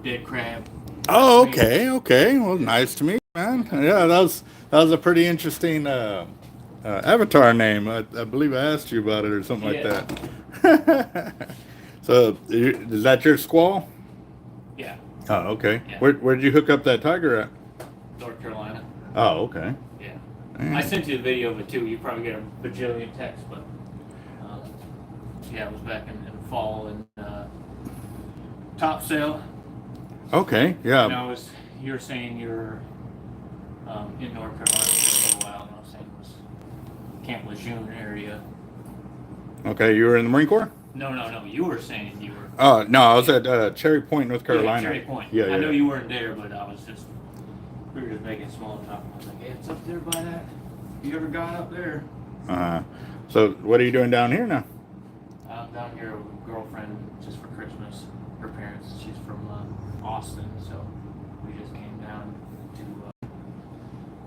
dead crab. Oh, okay, okay. Well, nice to meet you, man. Yeah, that was a pretty interesting avatar name. I believe I asked you about it or something like that. So, is that your squall? Yeah. Oh, okay. Yeah. Where did you hook up that tiger at? North Carolina. Oh, okay. Yeah. Man. I sent you the video of it too. You probably get a bajillion texts, but yeah, it was back in fall and topsail. Okay, yeah. And you were saying you're in North Carolina for a little while, and I was saying it was Camp Lejeune area. Okay, you were in the Marine Corps? No. You were saying you were. Oh, no, I was at Cherry Point, North Carolina. Yeah, Cherry Point. Yeah, I know you weren't there, but we were just making small talk. I was like, hey, it's up there by that. You ever got up there? So, what are you doing down here now? I'm down here with a girlfriend just for Christmas. Her parents, she's from Austin, so we just came down to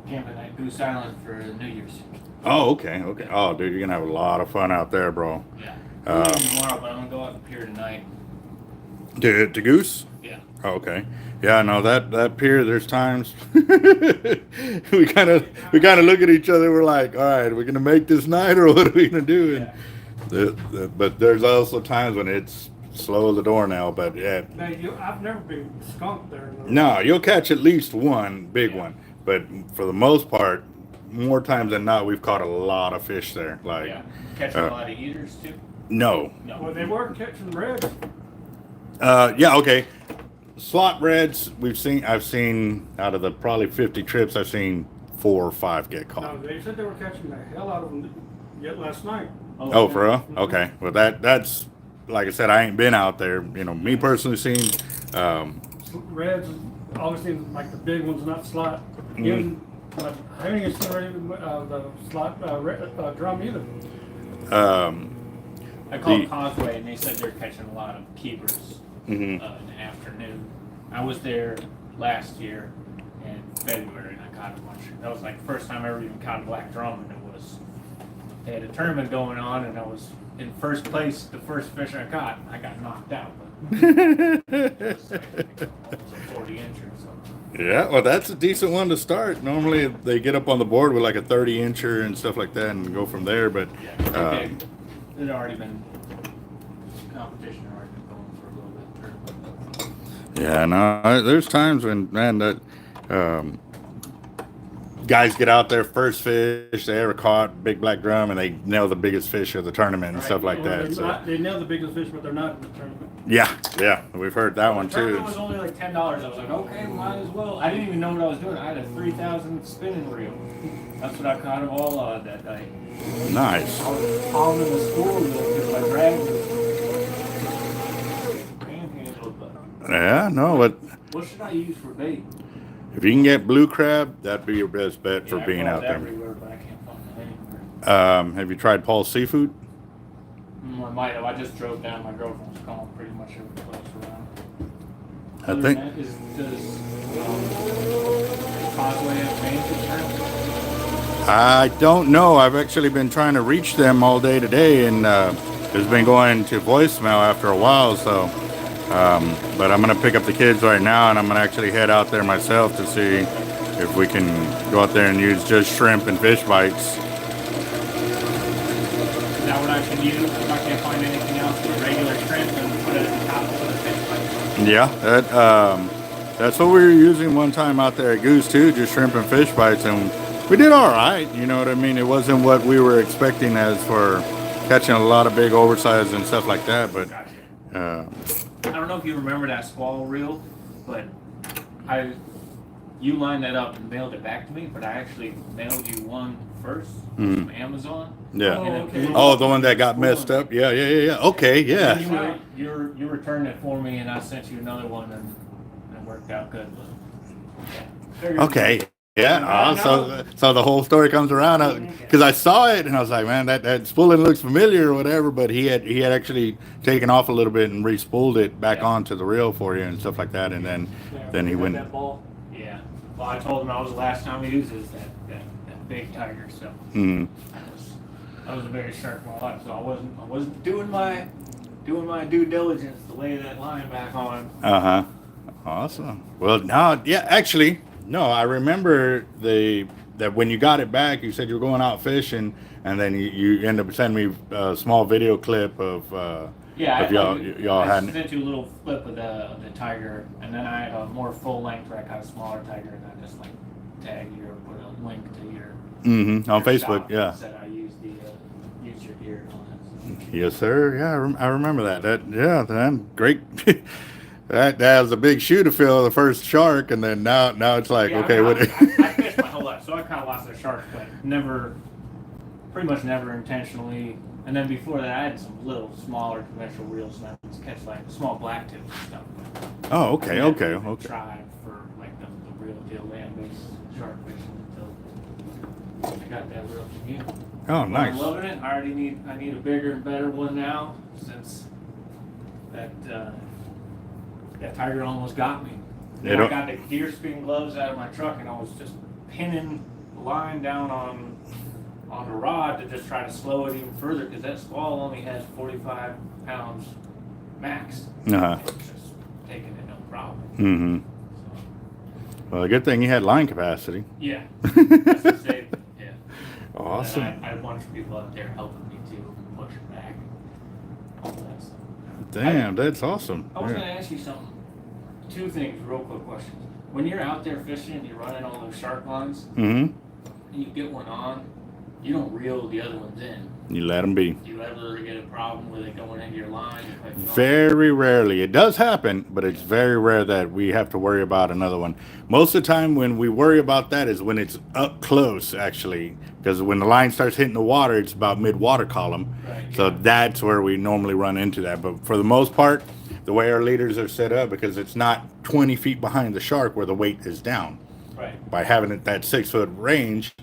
camping at Goose Island for New Year's. Oh, okay. Oh, dude, you're gonna have a lot of fun out there, bro. Yeah. Tomorrow, but I'm gonna go out and pier tonight. To Goose? Yeah. Oh, okay. Yeah, no, that pier. There's times we kind of look at each other. We're like, all right, we're gonna make this night, or what are we gonna do? And but there's also times when it's slow as the door now. But yeah. Now, I've never been skunked there. No, you'll catch at least one big one, but for the most part, more times than not, we've caught a lot of fish there. Like, catching a lot of eaters too. No. Well, they were catching reds. Yeah, okay. Slot reds, I've seen out of the probably 50 trips, I've seen 4 or 5 get caught. No, they said they were catching the hell out of them yet last night. Oh, for real? Okay. Well, that's like I said, I ain't been out there. You know, me personally seen. Reds always seem like the big ones, not slot. Even, but I haven't even seen the slot drum either. I called Causeway and they said they're catching a lot of keepers in the afternoon. I was there last year in February and I caught a bunch. That was like the first time I ever even caught a black drum, and they had a tournament going on and I was in first place. The first fish I caught, I got knocked out. But it was like almost a 40-incher or something. Yeah, well, that's a decent one to start. Normally they get up on the board with like a 30-incher and stuff like that and go from there. But there'd already been competition already been going for a little bit. Yeah, no, there's times when, man, that guys get out there, first fish they ever caught, big black drum, and they nail the biggest fish of the tournament and stuff like that. They nail the biggest fish, but they're not in the tournament. Yeah, we've heard that one The too. tournament was only like $10. I was like, okay, might as well. I didn't even know what I was doing. I had a 3,000 spinning reel. That's what I caught them all that night. Nice. I was hauling in the school because my drag was panhandled, but Yeah, no, but what should I use for bait? if you can get blue crab, that'd be your best bet for being out there. Everywhere, but I can't find it anywhere. Have you tried Paul's Seafood? I might have. I just drove down. My girlfriend was calling pretty much every place around. I think. Does Causeway have fancy shrimp? I don't know. I've actually been trying to reach them all day today, and it's been going to voicemail after a while. So, but I'm gonna pick up the kids right now, and I'm gonna actually head out there myself to see if we can go out there and use just shrimp and fish bites. Is that what I should use if I can't find anything else? The regular shrimp and put it at the top of the fish bite? Yeah, that's what we were using one time out there at Goose too, just shrimp and fish bites, and we did all right. You know what I mean? It wasn't what we were expecting as for catching a lot of big oversized and stuff like that, but I don't know if you remember that squall reel, but you lined that up and mailed it back to me, but I actually mailed you one first from Amazon. Yeah. Oh, okay. Oh, the one that got messed up. Yeah. Okay, yeah. And you returned it for me, and I sent you another one, and it worked out good. But, yeah. Okay. Yeah. So the whole story comes around because I saw it and I was like, man, that spooling looks familiar or whatever. But he had actually taken off a little bit and re-spooled it back onto the reel for you and stuff like that. And then he went. That ball. Yeah. Well, I told him that was the last time he uses that big tiger. So that was a very sharp ball. So I wasn't doing my due diligence to lay that line back on. Oh Awesome. Well, no, yeah, actually, no, I remember that when you got it back, you said you were going out fishing, and then you end up sending me a small video clip of y'all I had. sent you a little flip of the tiger, and then I had a more full length where I caught a smaller tiger, and I just like tagged you or put a link to your On your Facebook, shop yeah. and said I used use your gear and all that. So. Yes, sir. Yeah, I remember that. Then great. that was a big shoe to fill, the first shark, and then now it's like, Yeah, okay, I what? I fished my whole life, so I kind of lost a shark, but pretty much never intentionally. And then before that, I had some little smaller conventional reels, and I would catch like small blacktip and stuff. Oh, okay. Tried for like the real deal land-based shark fishing until I got that reel from you. Oh, nice. I'm loving it. I need a bigger and better one now since that tiger almost got me. Then I got the deer skin gloves out of my truck, and I was just pinning the line down on the rod to just try to slow it even further because that squall only has 45 pounds max. Uh-huh. It's just taking it no problem. Mm-hmm. So, Well, a good thing you had line capacity. yeah. That's the same. Yeah. Awesome. And I had a bunch of people out there helping me too, push it back, all that stuff. Damn, that's awesome. I was going to ask you something. Two things, real quick questions. When you're out there fishing and you're running all those shark lines, Mm-hmm. and you get one on, you don't reel the other ones in. You let them be. Do you ever get a problem with it going into your line? Very rarely. It does happen, but it's very rare that we have to worry about another one. Most of the time when we worry about that is when it's up close, actually, because when the line starts hitting the water, it's about mid-water column. Right, so that's where we normally run into that. But for the most part, the way our leaders are set up, because it's not 20 feet behind the shark where the weight is down. Right. By having it that 6-foot range,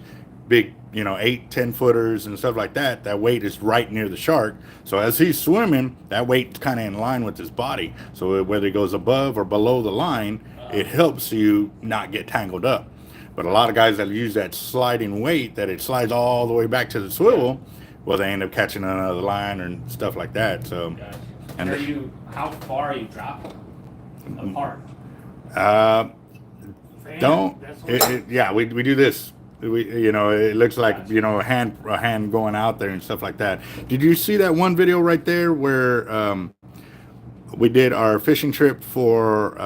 big, 8-10 footers and stuff like that, that weight is right near the shark. So as he's swimming, that weight's kind of in line with his body. So whether he goes above or below the line, it helps you not get tangled up. But a lot of guys that use that sliding weight, that it slides all the way back to the swivel, well, they end up catching another line and stuff like that. So, Gotcha. and How far are you dropping them apart? We do this. It looks like a hand going out there and stuff like that. Did you see that one video right there where we did our fishing trip for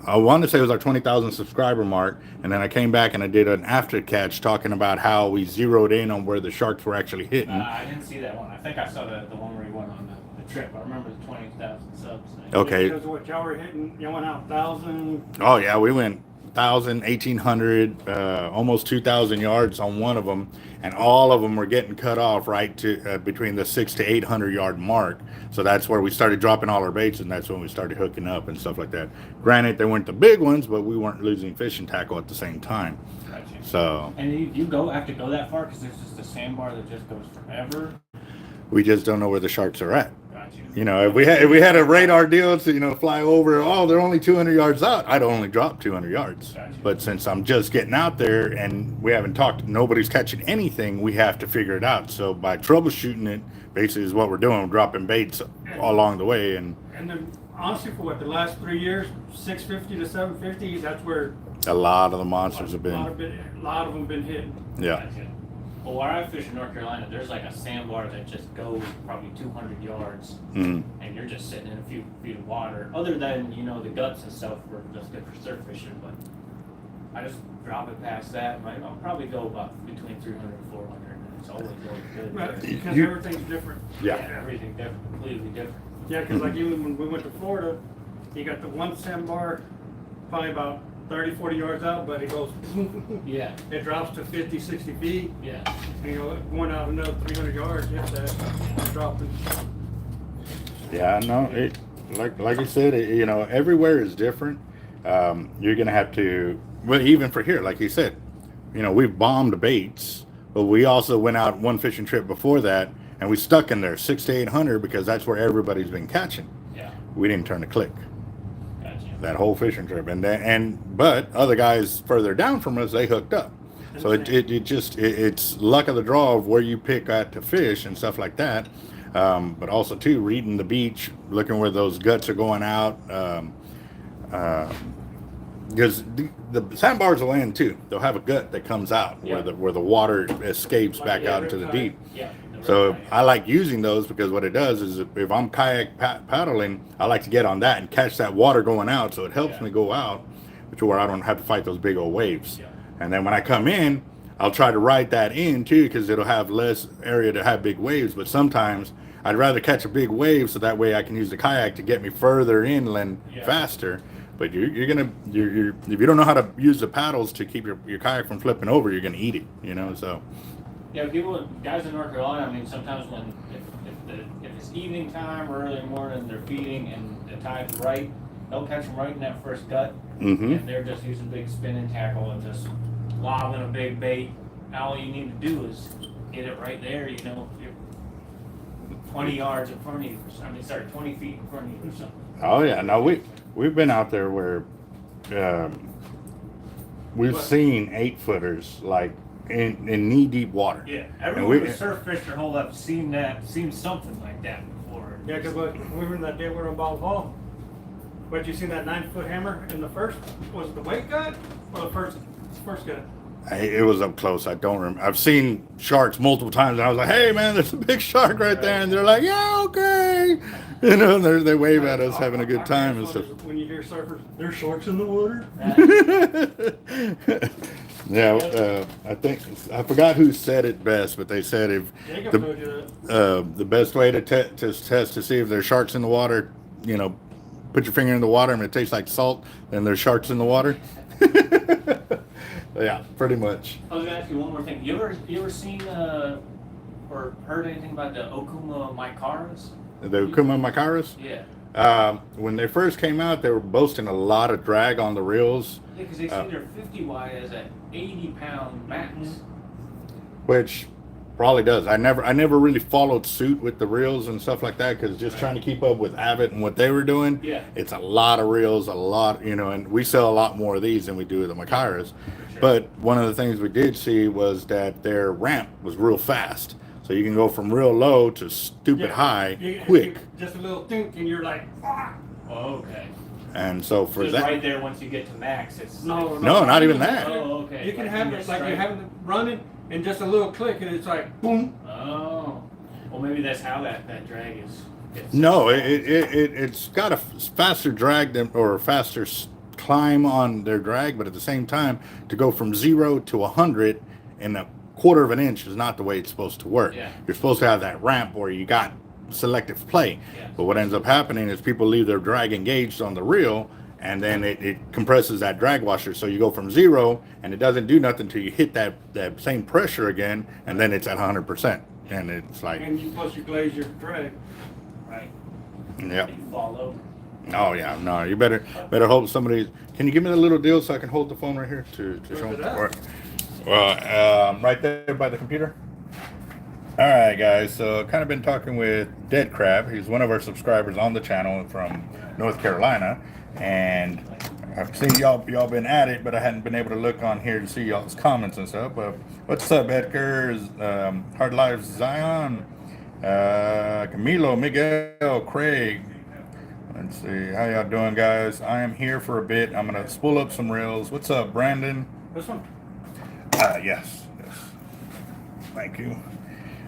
I want to say it was our 20,000 subscriber mark, and then I came back and I did an after catch talking about how we zeroed in on where the sharks were actually hitting. I didn't see that one. I think I saw the one where you went on the trip. I remember the 20,000 subs thing. Okay. Because what y'all were hitting, you went out 1,000. Oh yeah, we went 1,000, 1,800, almost 2,000 yards on one of them, and all of them were getting cut off right to between the 600 to 800 yard mark. So that's where we started dropping all our baits, and that's when we started hooking up and stuff like that. Granted, they weren't the big ones, but we weren't losing fishing tackle at the same time. Gotcha. So. And you have to go that far because there's just a sandbar that just goes forever. We just don't know where the sharks are at. Gotcha. If we had a radar deal to fly over, they're only 200 yards out, I'd only drop 200 yards. Gotcha. But since I'm just getting out there and we haven't nobody's catching anything, we have to figure it out. So by troubleshooting it, basically is what we're doing. We're dropping baits all along the way. And then honestly, for the last 3 years, 650 to 750, that's where a lot of the monsters have been. A lot of them been hit. Yeah. Gotcha. Well, where I fish in North Carolina, there's like a sandbar that just goes probably 200 yards, Mm-hmm. and you're just sitting in a few feet of water. Other than the guts and stuff were just good for surf fishing, but I just drop it past that. I'll probably go about between 300 and 400, and it's always really good. Right, because everything's different. Yeah. Everything different, completely different. Yeah, because like even when we went to Florida, you got the one sandbar, probably about 30, 40 yards out, but it goes, Yeah. it drops to 50, 60 feet. Yeah. And going out another 300 yards, it's that dropping. Yeah, no, it like you said, everywhere is different. You're gonna have to, well, even for here, like you said, we've bombed baits, but we also went out one fishing trip before that, and we stuck in there 600 to 800 because that's where everybody's been catching. Yeah. We didn't turn a click Gotcha. that whole fishing trip, but other guys further down from us, they hooked up. So it's luck of the draw of where you pick at to fish and stuff like that. But also too, reading the beach, looking where those guts are going out. Because the sandbars will end too. They'll have a gut that comes out where the water escapes back out into the deep. Yeah. So I like using those because what it does is if I'm kayak paddling, I like to get on that and catch that water going out. So it helps me go out, which where I don't have to fight those big old waves. Yeah. And then when I come in, I'll try to ride that in too because it'll have less area to have big waves. But sometimes I'd rather catch a big wave so that way I can use the kayak to get me further inland faster. But you're gonna if you don't know how to use the paddles to keep your kayak from flipping over, you're gonna eat it, you know. So yeah, guys in North Carolina, I mean, sometimes when if it's evening time or early morning, they're feeding and the tide's right, they'll catch them right in that first gut, and they're just using big spinning tackle and just lobbing a big bait. All you need to do is get it right there, you know, 20 yards in front of you. 20 feet in front of you or something. oh yeah, no, we've been out there where we've seen 8-footers like in knee deep water. Yeah, everyone who surf fished their whole life seen something like that before. Yeah, because when we were in that day we were on Ball Hall, but you seen that 9-foot hammer in the first, was it the weight gut or the first gut? It was up close. I don't remember. I've seen sharks multiple times, and I was like, "Hey, man, there's a big shark right there," and they're like, "Yeah, okay," you know. And they wave at us, having a good time and stuff. When you hear surfers, there's sharks in the water. Yeah, I forgot who said it best, but they said if Jacob told you the best way to test to see if there's sharks in the water, you know, put your finger in the water and it tastes like salt, then there's sharks in the water. Yeah, pretty much. I was gonna ask you one more thing. You ever seen or heard anything about the Okuma Mykaras? The Okuma Mykaras? Yeah. When they first came out, they were boasting a lot of drag on the reels. Yeah, because they say their 50Y is at 80-pound max. Which probably does. I never really followed suit with the reels and stuff like that because just trying to keep up with Avet and what they were doing. Yeah. It's a lot of reels, a lot, you know, and we sell a lot more of these than we do the Mykaras. Sure. But one of the things we did see was that their ramp was real fast. So you can go from real low to stupid high quick. Just a little think and you're like, ah. Oh, okay. And so for Just that, right there, once you get to max, it's no, not even that. Oh, okay. You can have it like you're having it running and just a little click and it's like boom. Oh, well, maybe that's how that drag is. No, it's got a faster drag than or a faster climb on their drag, but at the same time, to go from 0 to 100 in a quarter of an inch is not the way it's supposed to work. Yeah. You're supposed to have that ramp where you got selective play. Yeah. But what ends up happening is people leave their drag engaged on the reel, and then it compresses that drag washer. So you go from 0, and it doesn't do nothing until you hit that same pressure again, and then it's at 100%. And it's like... And you plus you glaze your drag. Right. Yep. You fall over. Oh, yeah. No, you better hope somebody... Can you give me the little deal so I can hold the phone right here to show them? Well, right there by the computer. All right, guys. So, kind of been talking with Dead Crab. He's one of our subscribers on the channel from North Carolina, and I've seen y'all been at it, but I hadn't been able to look on here to see y'all's comments and stuff. But what's up, Edgar? Hard Lives Zion, Camilo, Miguel, Craig. Let's see how y'all doing, guys. I am here for a bit. I'm gonna spool up some reels. What's up, Brandon? This one. Yes. Thank you.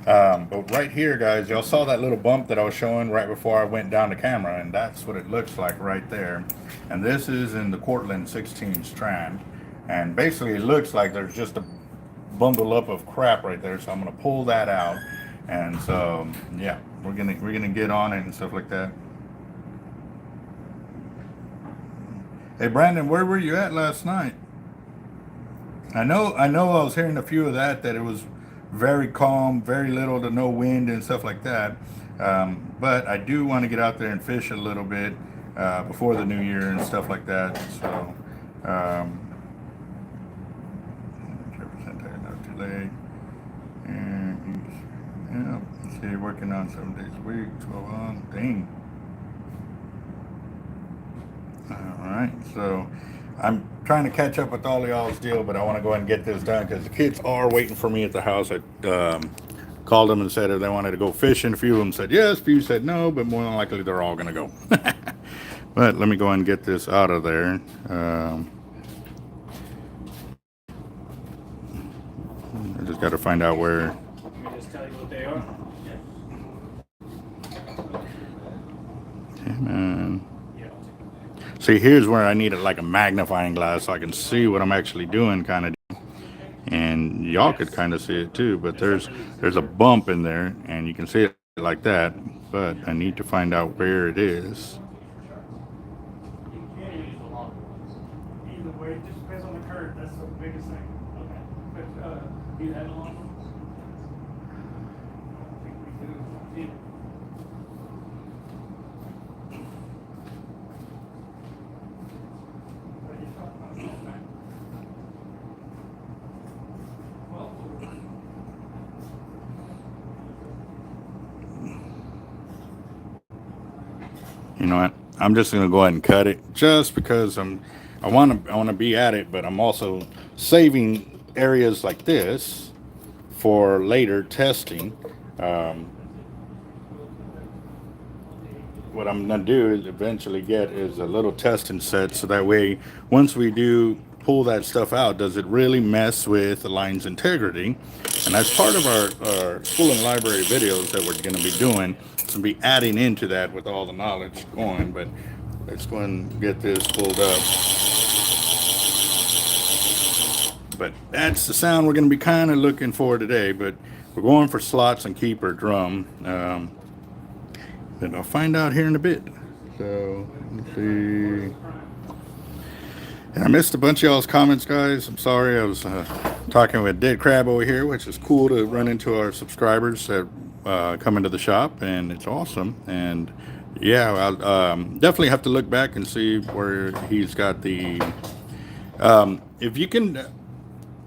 But right here, guys, y'all saw that little bump that I was showing right before I went down the camera, and that's what it looks like right there. And this is in the Cortland 16 strand, and basically it looks like there's just a bundle up of crap right there. So I'm gonna pull that out, and so yeah, we're gonna get on it and stuff like that. Hey, Brandon, where were you at last night? I know I was hearing a few of that it was very calm, very little to no wind and stuff like that. But I do want to get out there and fish a little bit before the new year and stuff like that. So, 3% not too late. And yeah, see, working on 7 days a week, 12 on. Dang. All right, so I'm trying to catch up with all of y'all's deal, but I want to go ahead and get this done because the kids are waiting for me at the house. I called them and said if they wanted to go fishing. A few of them said yes, a few said no, but more than likely they're all going to go. But let me go and get this out of there. I just got to find out where. Let me just tell you what they are. Man. See, here's where I need like a magnifying glass so I can see what I'm actually doing, kind of. And y'all could kind of see it too, but there's a bump in there, and you can see it like that. But I need to find out where it is. Either way, it just depends on the current. That's the biggest thing. Okay. But you had a long one? I think we do. Yeah. You know what? I'm just gonna go ahead and cut it, just because I want to be at it, but I'm also saving areas like this for later testing. What I'm gonna do is eventually get is a little testing set, so that way once we do pull that stuff out, does it really mess with the line's integrity? And that's part of our spooling library videos that we're going to be doing. So be adding into that with all the knowledge going. But let's go and get this pulled up. But that's the sound we're going to be kind of looking for today. But we're going for slots and keeper drum. But I'll find out here in a bit. So let's see. And I missed a bunch of y'all's comments, guys. I'm sorry. I was talking with Dead Crab over here, which is cool to run into our subscribers that come into the shop, and it's awesome. And yeah, I'll definitely have to look back and see where he's got the. If you can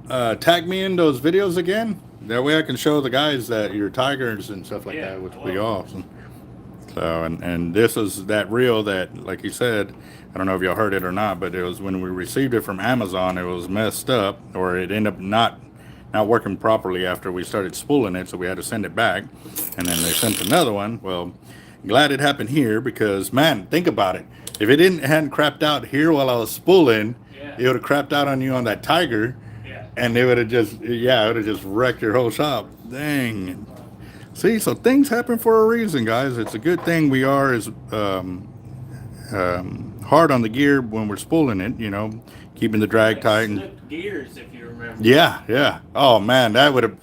tag me in those videos again, that way I can show the guys that your tigers and stuff like that, which would be awesome. So, and this is that reel that, like you said, I don't know if y'all heard it or not, but it was when we received it from Amazon, it was messed up, or it ended up not working properly after we started spooling it, so we had to send it back, and then they sent another one. Well, glad it happened here, because man, think about it. If it hadn't crapped out here while I was spooling, it would have crapped out on you on that tiger, and it would have just, it would have just wrecked your whole shop. Dang. See, so things happen for a reason, guys. It's a good thing we are as hard on the gear when we're spooling it, you know, keeping the drag tight. And slipped gears, if you remember. Yeah. Oh man, that would have.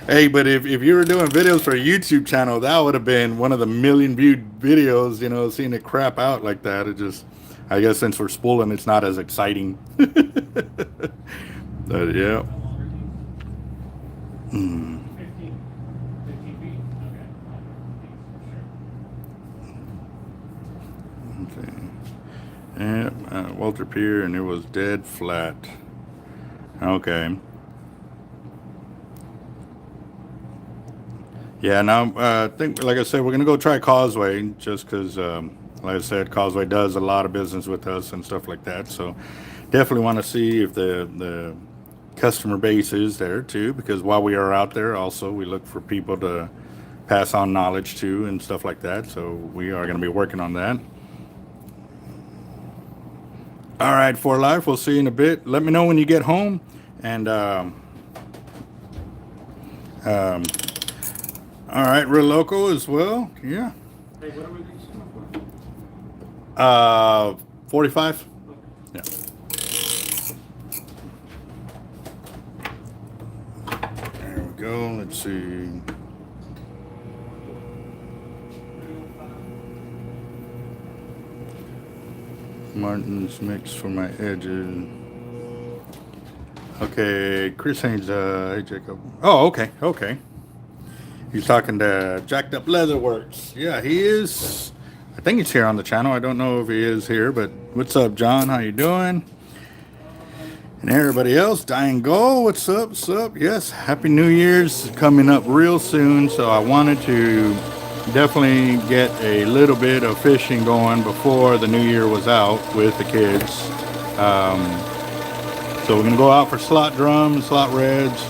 Hey, but if you were doing videos for a YouTube channel, that would have been one of the million viewed videos. You know, seeing it crap out like that. It just, I guess since we're spooling, it's not as exciting. But yeah. 15 feet. Okay. Yeah, Walter Pier, and it was dead flat. Okay. Yeah, now I think, like I said, we're gonna go try Causeway, just because, like I said, Causeway does a lot of business with us and stuff like that. So definitely want to see if the customer base is there too, because while we are out there, also we look for people to pass on knowledge to and stuff like that. So we are going to be working on that. All right, For Life, we'll see you in a bit. Let me know when you get home. And all right, Real Loco as well. Yeah. Hey, what are we doing? 45. Yeah. There we go. Let's see. Martin's mix for my edges. Okay, Chris Haynes, hey Jacob. Oh, okay. He's talking to Jacked Up Leather Works. Yeah, he is. I think he's here on the channel. I don't know if he is here, but what's up, John? How you doing? And everybody else, Dying Goal, what's up? Yes, Happy New Year's coming up real soon, so I wanted to definitely get a little bit of fishing going before the new year was out with the kids. So we're gonna go out for slot drums, slot reds.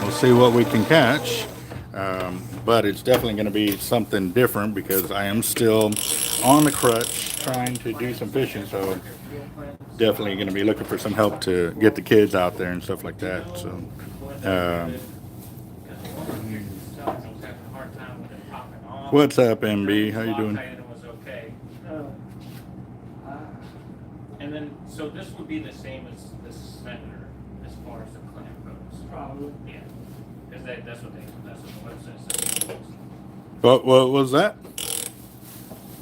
We'll see what we can catch. But it's definitely gonna be something different, because I am still on the crutch trying to do some fishing, so definitely going to be looking for some help to get the kids out there and stuff like that. So, what's up, MB? How you doing? And then, so this would be the same as the Senator as far as the clamp goes. Probably. Yeah, because that's what the website says. What was that?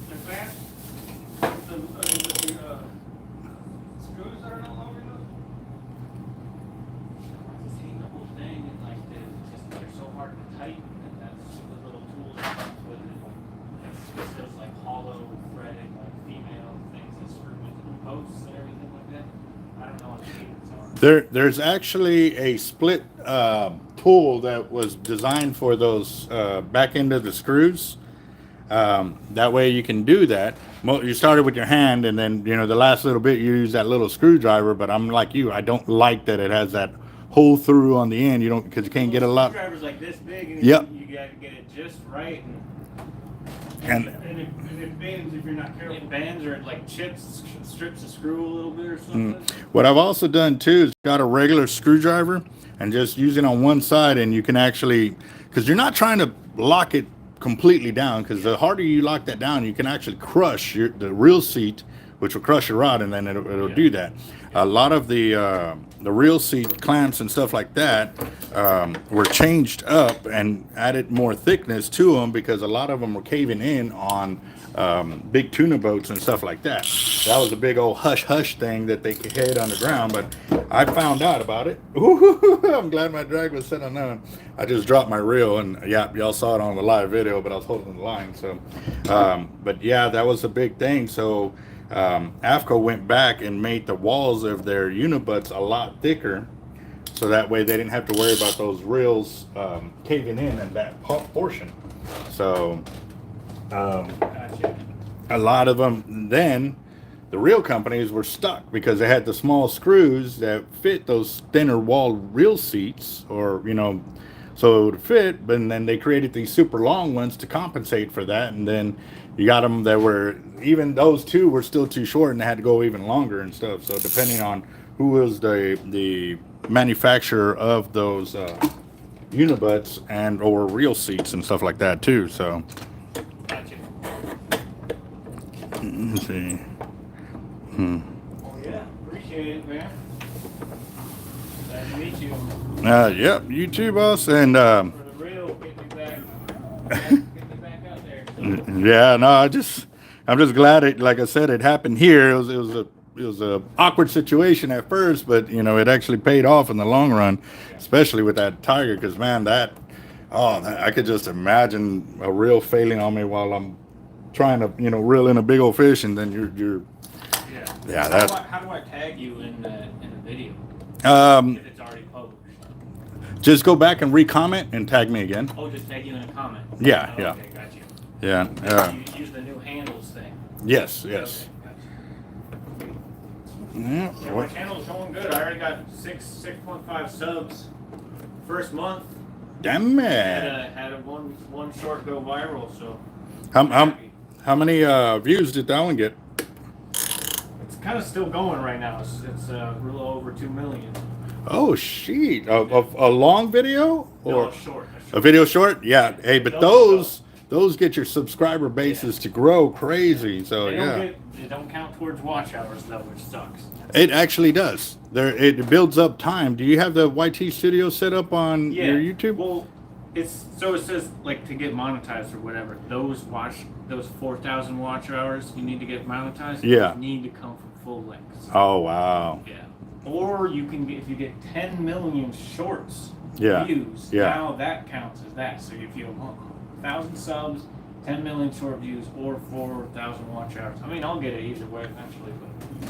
Like that? The screws that are no longer enough? The whole thing, and like they're so hard to tighten, and that's the little tools that comes with it. It's those like hollow threaded like female things that screw into the posts and everything like that. I don't know what the cadence are. There's actually a split tool that was designed for those back end of the screws. That way you can do that. You started with your hand, and then the last little bit you use that little screwdriver. But I'm like you, I don't like that it has that hole through on the end. You don't, because you can't get a lot. Screwdriver's like this big, and Yep. you got to get it just right. And it bends if you're not careful. It bends or it like strips the screw a little bit or something. what I've also done too is got a regular screwdriver and just use it on one side, and you can actually, because you're not trying to lock it completely down, because the harder you lock that down, you can actually crush the reel seat, which will crush your rod, and then it'll do that. A lot of the reel seat clamps and stuff like that were changed up and added more thickness to them, because a lot of them were caving in on big tuna boats and stuff like that. That was a big old hush thing that they could hit underground, but I found out about it. Ooh, I'm glad my drag was set unknown. I just dropped my reel, and yeah, y'all saw it on the live video, but I was holding the line. So, but yeah, that was a big thing. So AFCO went back and made the walls of their unibutts a lot thicker, so that way they didn't have to worry about those reels caving in that portion. So Gotcha. a lot of them, then the reel companies were stuck because they had the small screws that fit those thinner wall reel seats, or so it would fit, but then they created these super long ones to compensate for that, and then you got them that were, even those two were still too short, and they had to go even longer and stuff. So depending on who was the manufacturer of those unibutts and or reel seats and stuff like that too. So Gotcha. let's see. Oh yeah, appreciate it, man. Glad to meet you. Yep, you too, boss. And For the real, get me back out there. yeah, no, I'm just glad it, like I said, it happened here. It was a awkward situation at first, but it actually paid off in the long run, especially with that tiger. Because man, I could just imagine a reel failing on me while I'm trying to reel in a big old fish, and then you're yeah. That. How do I tag you in the video? If it's already published. Just go back and re-comment and tag me again. Oh, just tag you in a comment. Yeah, Oh, yeah. Okay, got you. Yeah. You use the new handles thing. Yes. Okay, gotcha. Yeah. Yeah, my channel's going good. I already got 6.5 subs first month. Damn it. Had a one short go viral, so How many views did that one get? it's kind of still going right now. It's a little over 2 million. Oh, shit. A long video? No, Or short. a video short? Yeah. Hey, but those get your subscriber bases to grow crazy. So, They don't count towards watch hours though, which sucks. It actually does. It builds up time. Do you have the YT Studio set up on your YouTube? Well, it says like to get monetized or whatever. Those 4,000 watch hours you need to get monetized. Yeah. Need to come from full lengths. Oh, wow. Yeah. Or you can get, if you get 10 million shorts Yeah. views. Yeah. Now that counts as that. So if you have 1,000 subs, 10 million short views, or 4,000 watch hours. I mean, I'll get it either way eventually. But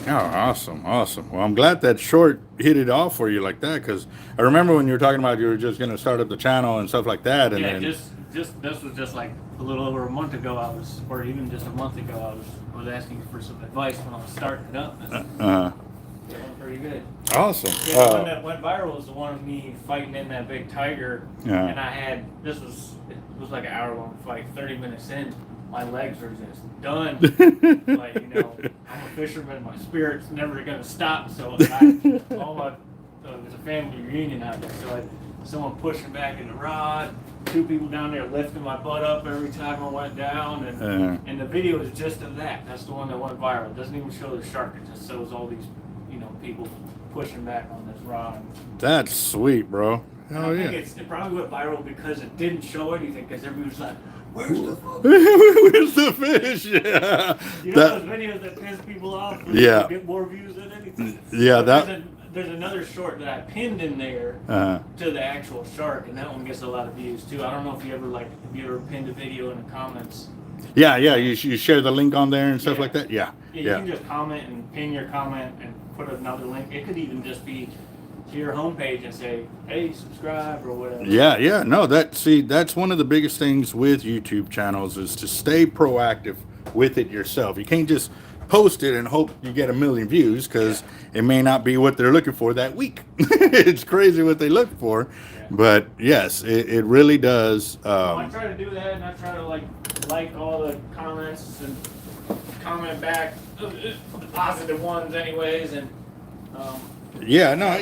Oh, awesome. Well, I'm glad that short hit it off for you like that, because I remember when you were talking about you were just going to start up the channel and stuff like that. And yeah, then, just this was just like a little over a month ago. Or even just a month ago, I was asking for some advice when I was starting it up. And it went pretty good. Awesome. Yeah, the one that went viral was the one of me fighting in that big tiger, Yeah. and it was like an hour-long fight. 30 minutes in, my legs are just done. Like, you know, I'm a fisherman. My spirit's never gonna stop. So it was a family reunion out there. So I had someone pushing back in the rod, 2 people down there lifting my butt up every time I went down, and the video is just of that. That's the one that went viral. It doesn't even show the shark. It just shows all these, you know, people pushing back on this rod. That's sweet, bro. Oh yeah. It probably went viral because it didn't show anything, because everybody was like, "Where's the fuck? Where's the fish?" Yeah. You know those videos that piss people off? Yeah. Get more views than anything. Yeah, There's another short that I pinned in there to the actual shark, and that one gets a lot of views too. I don't know if you ever pinned a video in the comments. Yeah. You share the link on there and stuff like that. Yeah. You can just comment and pin your comment and put another link. It could even just be to your homepage and say, "Hey, subscribe," or whatever. Yeah. No, that's one of the biggest things with YouTube channels is to stay proactive with it yourself. You can't just post it and hope you get 1 million views, because it may not be what they're looking for that week. It's crazy what they look for. But yes, it really does. I try to do that, and I try to like all the comments and comment back the positive ones anyways, and yeah, no,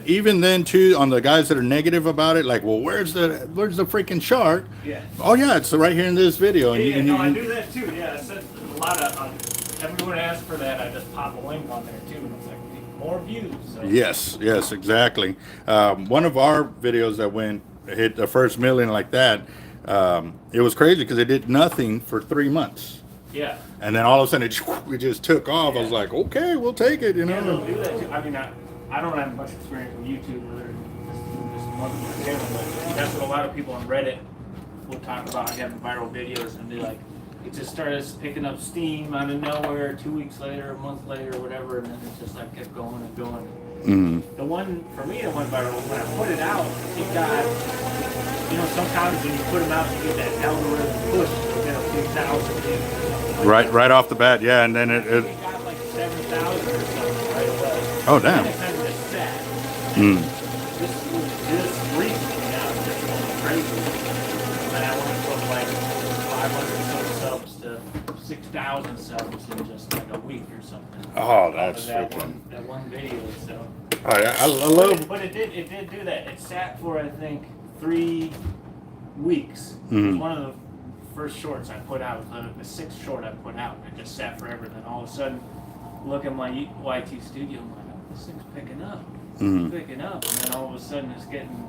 even then too, on the guys that are negative about it, like, well, where's the freaking shark? Yeah. Oh yeah, it's right here in this video. And I do that too. Yeah, I said a lot of everyone asks for that. I just pop a link on there too, and it's like more views. So. Yes, exactly. One of our videos that hit the first million like that, it was crazy because it did nothing for 3 months. Yeah. And then all of a sudden it just took off. Yeah. I was like, okay, we'll take it. You know. Yeah, they'll do that too. I mean, I don't have much experience with YouTube, other than this monthly channel, but that's what a lot of people on Reddit will talk about, having viral videos, and be like, it just started picking up steam out of nowhere 2 weeks later, a month later, or whatever, and then it just like kept going and going. Mm-hmm. The one for me that went viral, when I put it out, it got, you know, sometimes when you put them out, you get that algorithm push, you get a few thousand views. Right off the bat, yeah, and then it got like 7,000 or something right away. Oh damn. And it kind of just sat. Mm. This was just recently now, it's just going crazy. And I went from like 500 subs to 6,000 subs in just like a week or something. Oh, that's that one video. So. Oh, yeah, I love. But it did do that. It sat for I think 3 weeks. Mm-hmm. It was one of the first shorts I put out, the 6th short I put out. It just sat forever. Then all of a sudden, look at my YT studio. I'm like, oh, this thing's picking up. Mm-hmm. Picking up. And then all of a sudden, it's getting,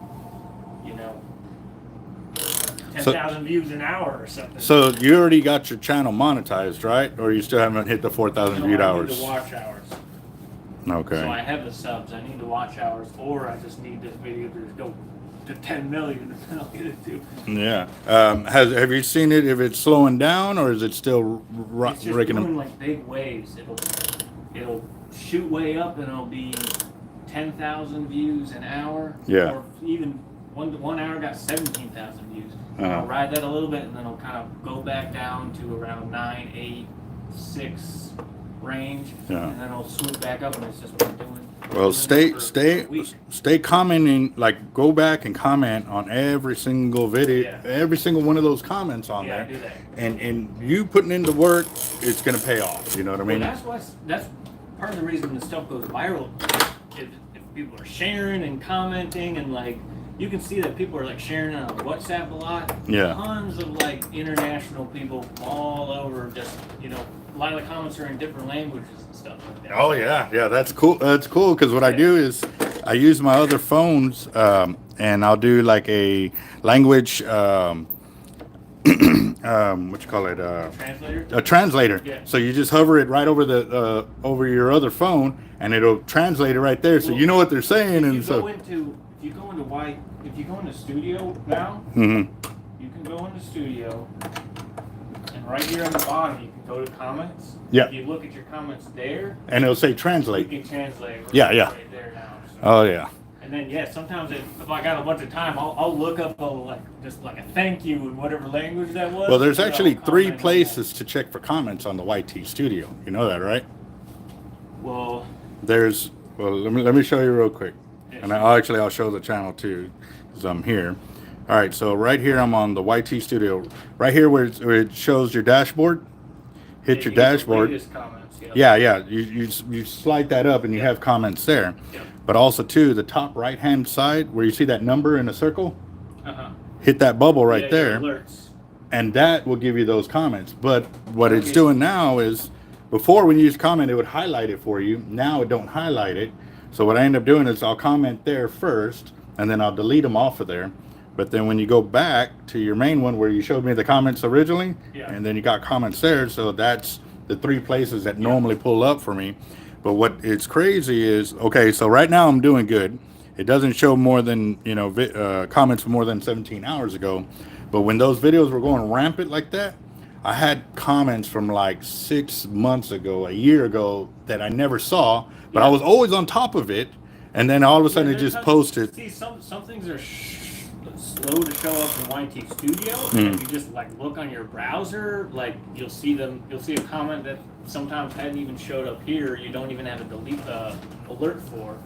10,000 views an hour or something. So you already got your channel monetized, right? Or you still haven't hit the 4,000 viewed hours? I need the watch hours. Okay. So I have the subs. I need the watch hours, or I just need this video to go to 10 million, and then I'll get it to. Yeah. Have you seen it? If it's slowing down, or is it still It's just doing like big waves. It'll shoot way up, and it'll be 10,000 views an hour. Yeah. Or even one hour got 17,000 views. Uh-huh. I'll ride that a little bit, and then it'll kind of go back down to around 9, 8, 6 range, Yeah. and then it'll swoop back up, and it's just been doing. Well, stay commenting. Like, go back and comment on every single video, every single one of those comments on there. I do that. And you putting in the work, it's gonna pay off. You know what I mean? Well, that's part of the reason the stuff goes viral. If people are sharing and commenting, and like you can see that people are like sharing it on WhatsApp a lot. Yeah. Tons of like international people all over. Just a lot of the comments are in different languages and stuff like that. Oh yeah, that's cool. That's cool because what I do is I use my other phones and I'll do like a language. What you call it? Translator. A translator. Yeah. So you just hover it right over the over your other phone, and it'll translate it right there, so you know what they're saying. And so if you go into Studio now, mm-hmm. you can go into Studio, and right here on the bottom you can go to comments. Yeah. If you look at your comments there, and it'll say you translate. can translate. Yeah. Right there now. So. Oh yeah. And then sometimes if I got a bunch of time, I'll look up just like a thank you in whatever language that was. Well, there's actually I'll 3 comment places to check for comments on the YT Studio. You know that, right? Well, Let me show you real quick. Yes. And I'll show the channel too, because I'm here. All right, so right here I'm on the YT Studio. Right here where it shows your dashboard. Hit your dashboard. Comments, Yeah. You slide that up and you have comments there. Yep. But also too, the top right hand side where you see that number in a circle. Uh-huh. Hit that bubble right there. Alerts. And that will give you those comments. But what it's doing now is, before when you use comment, it would highlight it for you. Now it don't highlight it. So what I end up doing is I'll comment there first, and then I'll delete them off of there. But then when you go back to your main one where you showed me the comments originally, and then you got comments there, so that's the 3 places that normally pull up for me. But what it's crazy is, okay, so right now I'm doing good. It doesn't show more than, comments from more than 17 hours ago. But when those videos were going rampant like that, I had comments from like 6 months ago, a year ago, that I never saw, but I was always on top of it. And then all of a sudden it just posted. See, some things are slow to show up in YT Studio. And if you just like look on your browser, like you'll see a comment that sometimes hadn't even showed up here. You don't even have a delete alert for.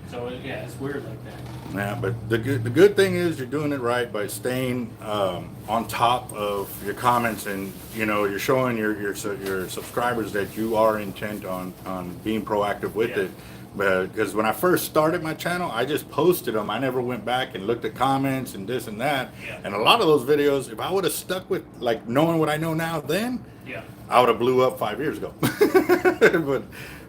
So yeah, it's weird like that. Yeah, but the good thing is you're doing it right by staying on top of your comments, and you're showing your subscribers that you are intent on being proactive with it. Because when I first started my channel, I just posted them. I never went back and looked at comments and this and that. And a lot of those videos, if I would have stuck with like knowing what I know now then, I would have blew up 5 years ago.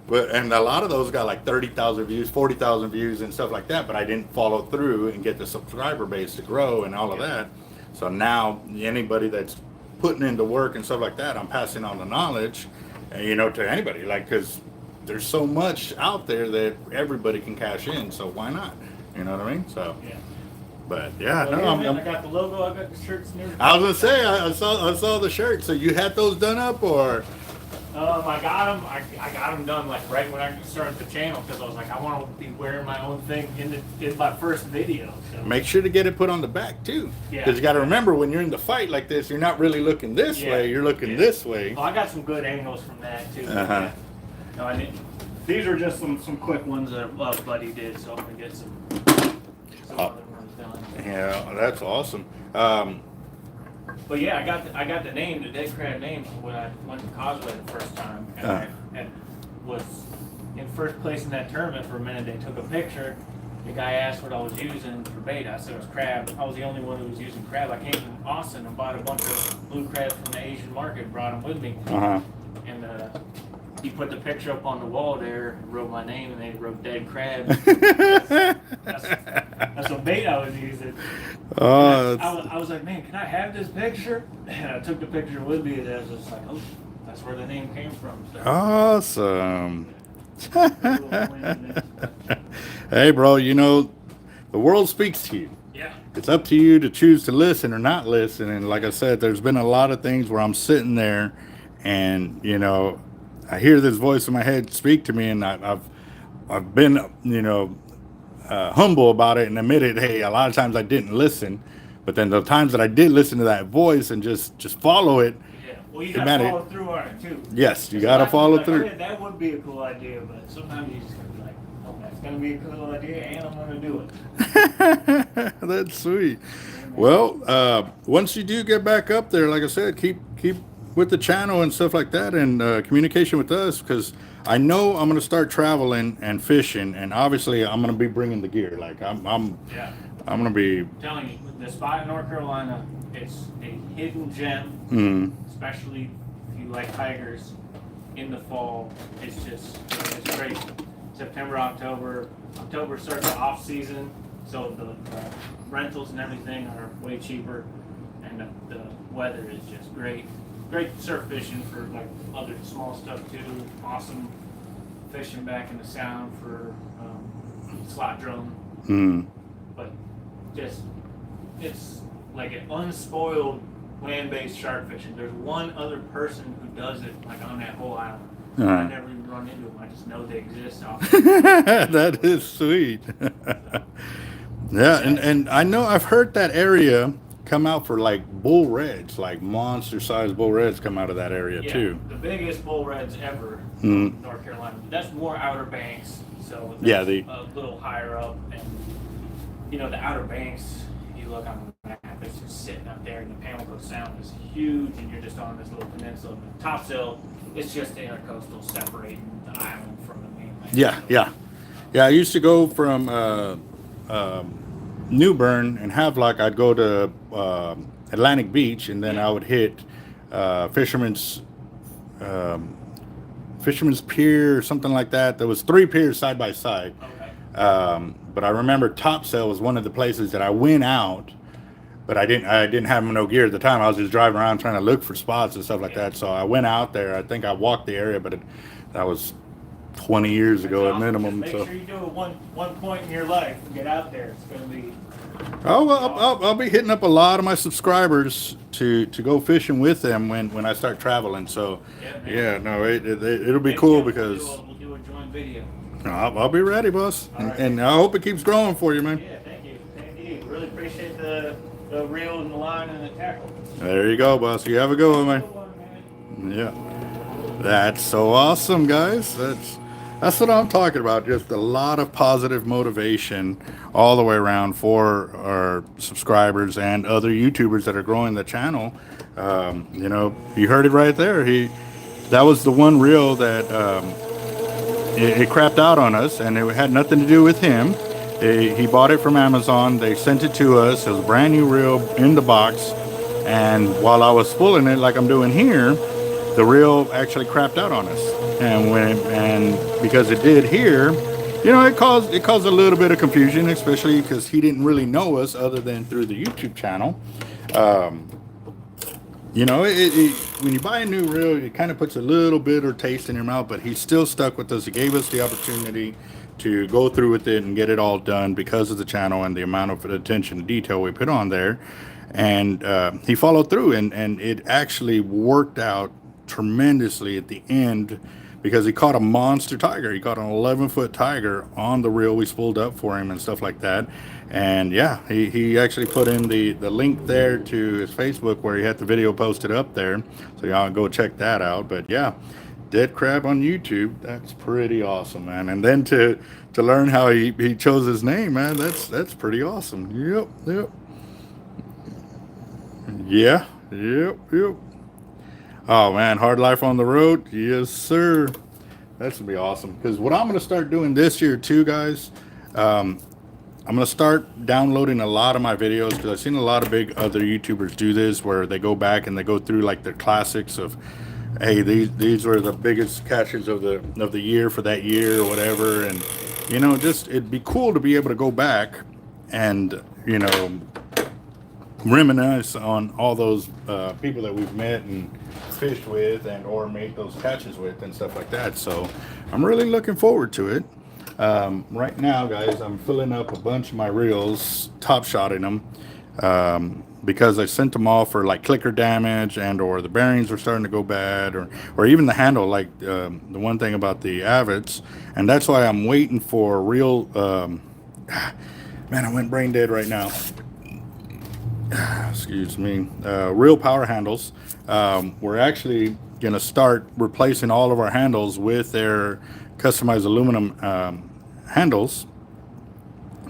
But and a lot of those got like 30,000 views, 40,000 views and stuff like that, but I didn't follow through and get the subscriber base to grow and all of that. So now anybody that's putting into work and stuff like that, I'm passing on the knowledge, to anybody, like, because there's so much out there that everybody can cash in, so why not? You know what I mean? So but I got the logo, I got the shirts and everything. I was gonna say I saw the shirts. So you had those done up, or? I got them. I got them done like right when I started the channel, because I was like, I want to be wearing my own thing in my first video. So. Make sure to get it put on the back too, because you got to remember when you're in the fight like this, you're not really looking this way. You're looking this way. Oh, I got some good angles from that too. No, I didn't. These are just some quick ones that Buddy did, so I'm gonna get some other ones done. Yeah, that's awesome. But yeah, I got the name, the dead crab name, when I went to Causeway the first time, and was in first place in that tournament for a minute. They took a picture. The guy asked what I was using for bait. I said it was crab. I was the only one who was using crab. I came from Austin and bought a bunch of blue crabs from the Asian market and brought them with me. And he put the picture up on the wall there, wrote my name, and they wrote dead crab. That's what bait I was using. I was like, man, can I have this picture? And I took the picture with me, and I was just like, oh, that's where the name came from. So. Awesome. Hey, bro, the world speaks to you. Yeah. It's up to you to choose to listen or not listen. And like I said, there's been a lot of things where I'm sitting there and, I hear this voice in my head speak to me, and I've been, humble about it and admitted, hey, a lot of times I didn't listen. But then the times that I did listen to that voice and just follow it. Yeah, well, you got to follow through on it too. Yes, you got to follow through. Yeah, that would be a cool idea, but sometimes you just got to be like, oh, that's going to be a cool idea, and I'm going to do it. That's sweet. Well, once you do get back up there, like I said, keep with the channel and stuff like that, and communication with us, because I know I'm going to start traveling and fishing, and obviously I'm going to be bringing the gear. Like I'm going to be I'm telling you, the spot in North Carolina, it's a hidden gem, especially if you like tigers in the fall. It's great. September, October starts the off season, so the rentals and everything are way cheaper, and the weather is just great. Great surf fishing for like other small stuff too. Awesome fishing back in the sound for slot drum. But just it's like an unspoiled land-based shark fishing. There's one other person who does it like on that whole island. I never even run into them. I just know they exist. That is sweet. Yeah, and I know I've heard that area come out for like bull reds, like monster sized bull reds come out of that area too. The biggest bull reds ever in North Carolina. That's more Outer Banks, so that's a little higher up, and the Outer Banks you look on the map, it's just sitting up there, and the Pamlico Sound is huge, and you're just on this little peninsula. The topsail, it's just the intercoastal separating the island from the mainland. Yeah. I used to go from New Bern and Havelock. I'd go to Atlantic Beach, and then I would hit Fisherman's Pier or something like that. There was 3 piers side by side. Okay. But I remember Topsail was one of the places that I went out, but I didn't have no gear at the time. I was just driving around trying to look for spots and stuff like that. So I went out there. I think I walked the area, but that was 20 years ago at minimum. Just make sure you do it one point in your life and get out there. It's going to be. Oh well, I'll be hitting up a lot of my subscribers to go fishing with them when I start traveling. So it'll be cool because we'll do a joint video. I'll be ready, boss. Right. And I hope it keeps growing for you, man. Yeah, thank you. Really appreciate the reel and the line and the tackle. There you go, boss. You have a good one, man. Yeah, that's so awesome, guys. That's what I'm talking about. Just a lot of positive motivation all the way around for our subscribers and other YouTubers that are growing the channel. You heard it right there. That was the one reel that it crapped out on us, and it had nothing to do with him. He bought it from Amazon. They sent it to us. It was a brand new reel in the box, and while I was spooling it like I'm doing here, the reel actually crapped out on us. And because it did here, it caused a little bit of confusion, especially because he didn't really know us other than through the YouTube channel. When you buy a new reel, it kind of puts a little bitter taste in your mouth, but he still stuck with us. He gave us the opportunity to go through with it and get it all done because of the channel and the amount of attention and detail we put on there. And he followed through, and it actually worked out tremendously at the end, because he caught a monster tiger. He caught an 11-foot tiger on the reel we spooled up for him and stuff like that. And yeah, he actually put in the link there to his Facebook where he had the video posted up there, so y'all go check that out. But yeah, dead crab on YouTube, that's pretty awesome, man. And then to learn how he chose his name, man, that's pretty awesome. Yep. Oh man, hard life on the road. Yes, sir. That's gonna be awesome. Because what I'm gonna start doing this year too, guys, I'm gonna start downloading a lot of my videos, because I've seen a lot of big other YouTubers do this, where they go back and they go through like their classics of, hey, these were the biggest catches of the year for that year or whatever. And just it'd be cool to be able to go back and reminisce on all those people that we've met and fished with and or made those catches with and stuff like that. So I'm really looking forward to it. Right now, guys, I'm filling up a bunch of my reels, top shotting them, because I sent them off for like clicker damage and or the bearings were starting to go bad, or even the handle, like the one thing about the avets. And that's why I'm waiting for real man, I went brain dead right now. Excuse me. Real power handles. We're actually going to start replacing all of our handles with their customized aluminum handles,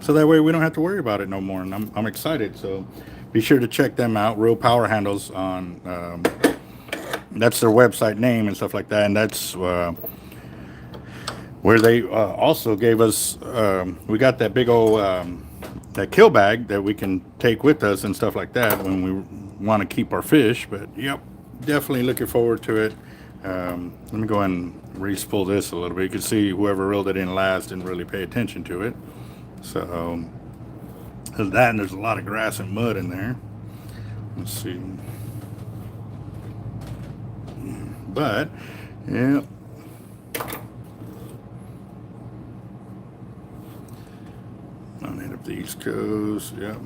so that way we don't have to worry about it no more. And I'm excited. So be sure to check them out. Real Power Handles on that's their website name and stuff like that. And that's where they also gave us we got that big old that kill bag that we can take with us and stuff like that when we want to keep our fish. But yep, definitely looking forward to it. Let me go ahead and re-spool this a little bit. You can see whoever reeled it in last didn't really pay attention to it. So there's that, and there's a lot of grass and mud in there. Let's see. But yeah, on end of the East Coast. Yep.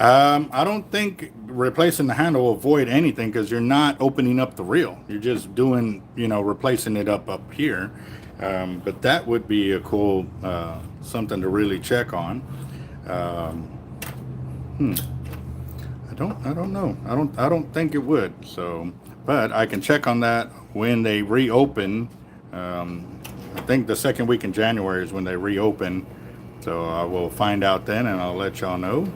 I don't think replacing the handle will avoid anything, because you're not opening up the reel. You're just doing, replacing it up here. But that would be a cool something to really check on. I don't know. I don't think it would. So, but I can check on that when they reopen. I think the second week in January is when they reopen. So I will find out then, and I'll let y'all know.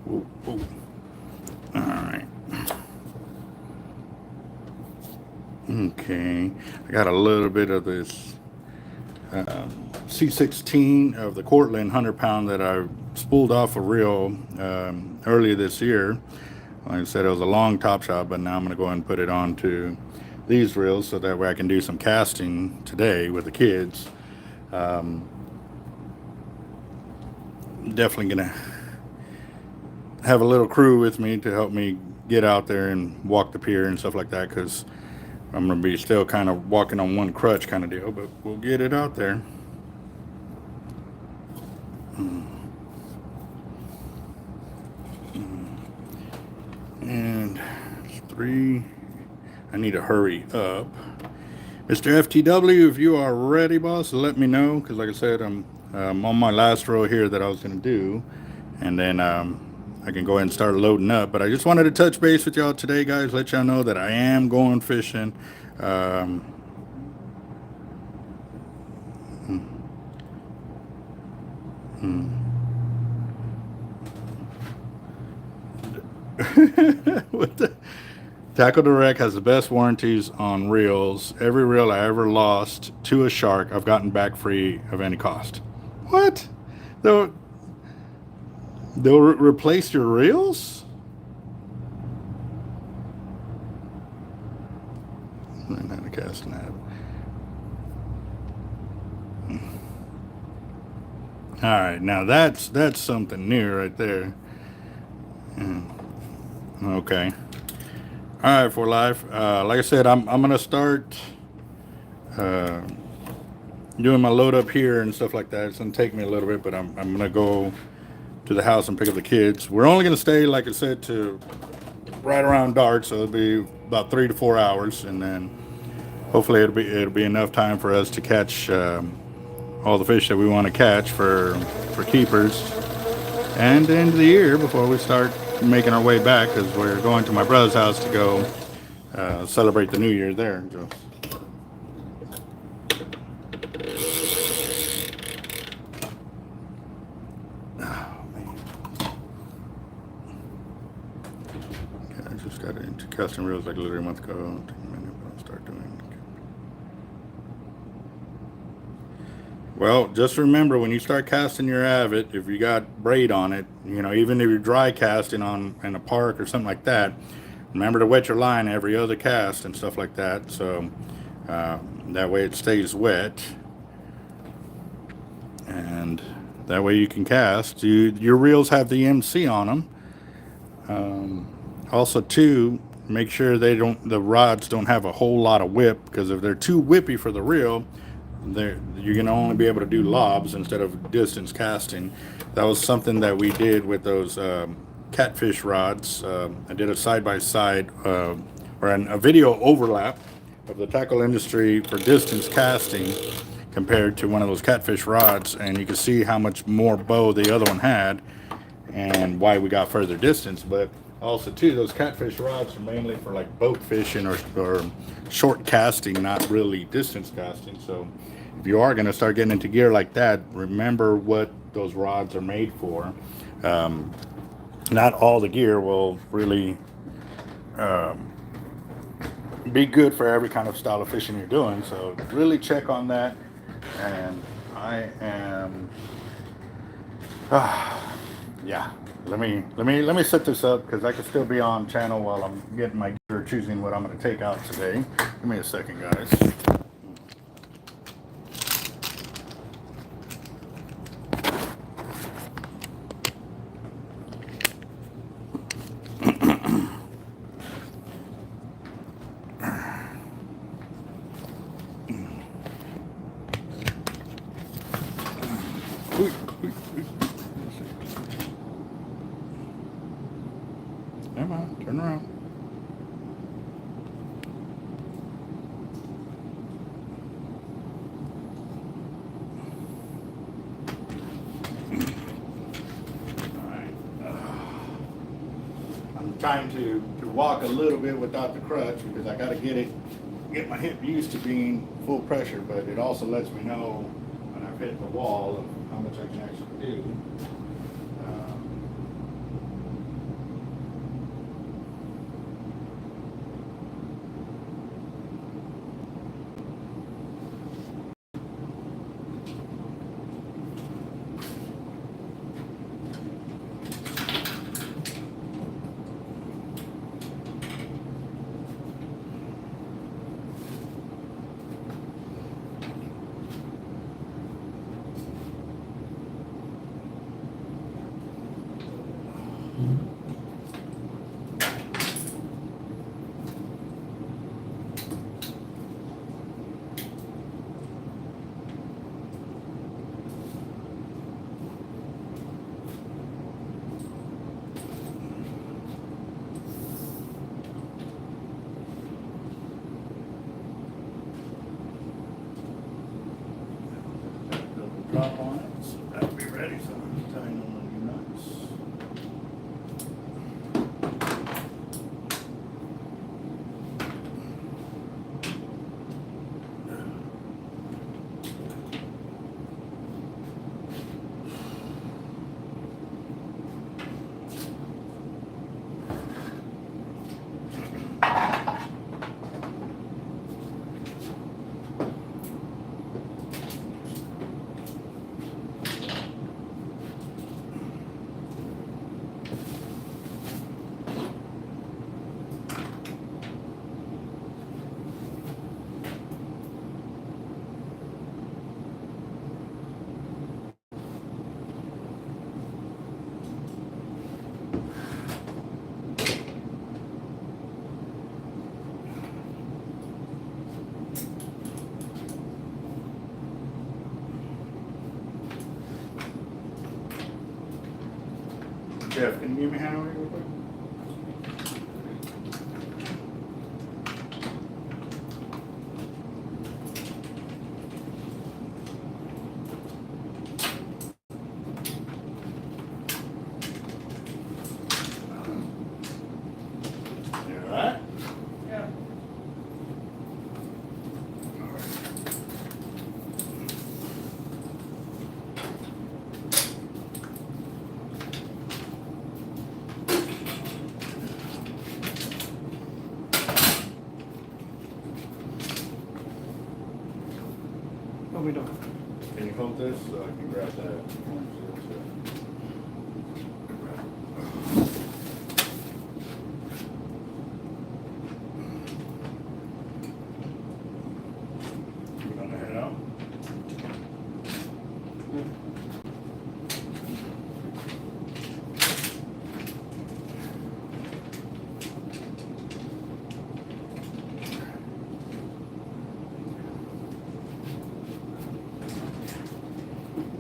Ooh, ooh. All right. Okay, I got a little bit of this C16 of the Cortland 100-pound that I spooled off a reel earlier this year. Like I said, it was a long top shot, but now I'm going to go ahead and put it onto these reels so that way I can do some casting today with the kids. Definitely going to have a little crew with me to help me get out there and walk the pier and stuff like that, because I'm going to be still kind of walking on one crutch kind of deal, but we'll get it out there. And 3, I need to hurry up. Mr. FTW, if you are ready, boss, let me know, because like I said, I'm on my last row here that I was going to do, and then I can go ahead and start loading up. But I just wanted to touch base with y'all today, guys, let y'all know that I am going fishing. What the? Capt.Eric has the best warranties on reels. Every reel I ever lost to a shark, I've gotten back free of any cost. What? They'll replace your reels? Learn how to cast an app. All right, now that's something new right there. Okay. All right, for life. Like I said, I'm gonna start doing my load up here and stuff like that. It's gonna take me a little bit, but I'm gonna go to the house and pick up the kids. We're only gonna stay, like I said, to right around dark, so it'll be about 3 to 4 hours, and then hopefully it'll be enough time for us to catch all the fish that we want to catch for keepers and the end of the year before we start making our way back, because we're going to my brother's house to go celebrate the new year there. So. Oh, man. Okay, I just got into casting reels like literally a month ago. Take a minute, but I'll start doing it. Well, just remember, when you start casting your avet, if you got braid on it, you know, even if you're dry casting in a park or something like that, remember to wet your line every other cast and stuff like that, so that way it stays wet, and that way you can cast. Your reels have the MC on them. Also, too, make sure the rods don't have a whole lot of whip, because if they're too whippy for the reel, you're going to only be able to do lobs instead of distance casting. That was something that we did with those catfish rods. I did a side-by-side or a video overlap of the tackle industry for distance casting compared to one of those catfish rods, and you can see how much more bow the other one had and why we got further distance. But also too, those catfish rods are mainly for like boat fishing or short casting, not really distance casting. So if you are going to start getting into gear like that, remember what those rods are made for. Not all the gear will really be good for every kind of style of fishing you're doing. So really check on that. And I am, yeah. Let me set this up, because I can still be on channel while I'm getting my gear, choosing what I'm going to take out today. Give me a second, guys. Come on, turn around. walk a little bit without the crutch because I got to get my hip used to being full pressure, but it also lets me know when I've hit the wall of how much I can actually do. Drop on it, so that'll be ready. So I'm tying on the nuts. Jeff, can you give me a hand over here real quick? You all right? Yeah. What we doing? Can you hold this so I can grab that? You gonna head out?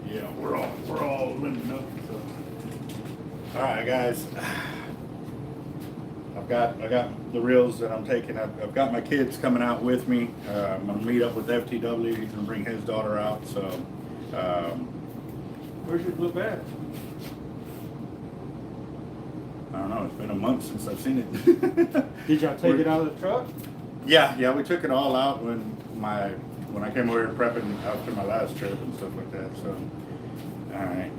Yeah, we're all limbing up. So. All right, guys. I got the reels that I'm taking. I've got my kids coming out with me. I'm gonna meet up with FTW. He's gonna bring his daughter out. So. Where's your blue bag? I don't know. It's been a month since I've seen it. Did y'all take it out of the truck? Yeah, we took it all out when I came over here prepping after my last trip and stuff like that. So, all right.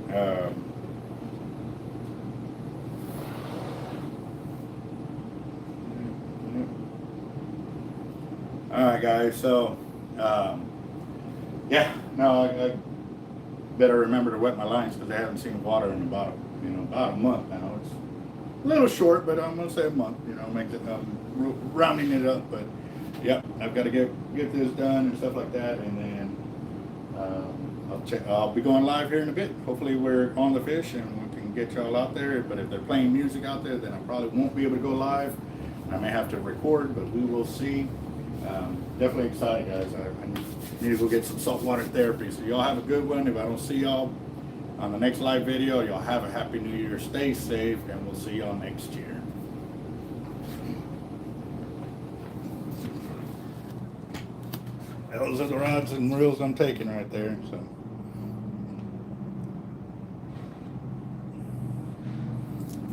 All right, guys. So, yeah. No, I better remember to wet my lines because I haven't seen water in about a month now. It's a little short, but I'm gonna say a month. Make it rounding it up, but. Yep, I've got to get this done and stuff like that, and then I'll be going live here in a bit. Hopefully we're on the fish and we can get y'all out there. But if they're playing music out there, then I probably won't be able to go live. I may have to record, but we will see. Definitely excited, guys. I need to go get some saltwater therapy. So y'all have a good one. If I don't see y'all on the next live video, y'all have a happy new year. Stay safe, and we'll see y'all next year. Those are the rods and reels I'm taking right there. So.